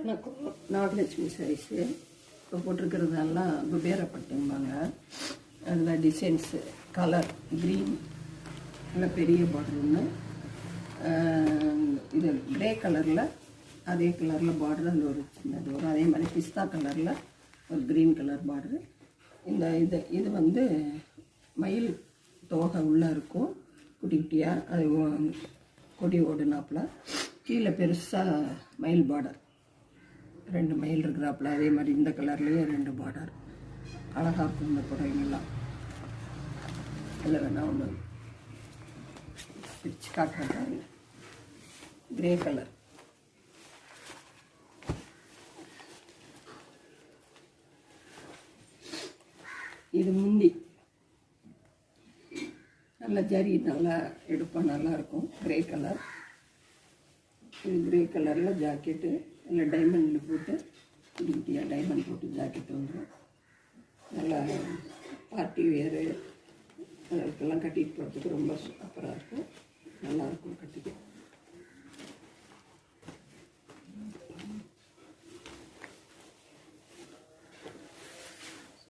வணக்கம். நாகலட்சுமி சாரீஸு இப்போ போட்டிருக்கிறதெல்லாம் குபேரப்பட்டும்பாங்க. அதில் டிசைன்ஸு கலர் க்ரீன் நல்ல பெரிய பார்டர் ஒன்று, இது க்ரே கலரில் அதே கலரில் பார்டர் அதில் ஒரு சின்னது வரும். அதே மாதிரி பிஸ்தா கலரில் ஒரு க்ரீன் கலர் பார்டரு. இது வந்து மயில் தோகை உள்ளே இருக்கும், குட்டி குட்டியாக. அது கொடி ஓடுனாப்பில் கீழே பெருசாக மயில் பார்டர், 2 மயில் இருக்கிறாப்புல. அதே மாதிரி இந்த கலர்லேயே 2 பார்டர். அழகாக இருக்கும் இந்த புடவைங்கெல்லாம். இல்லை வேணா ஒன்று பிரித்து காட்டுறாங்க. கிரே கலர், இது முந்தி நல்ல ஜரி நல்லா எடுப்பாக நல்லாயிருக்கும். கிரே கலர், இது கிரே கலரில் ஜாக்கெட்டு இல்லை டைமண்டில் போட்டு குட்டி குட்டியாக டைமண்ட் போட்டு ஜாக்கெட் வந்துடும். நல்லா பார்ட்டி வேறு அதுக்கெல்லாம் கட்டிட்டு போகிறதுக்கு ரொம்ப சூப்பராக இருக்கும், நல்லாயிருக்கும் கட்டி.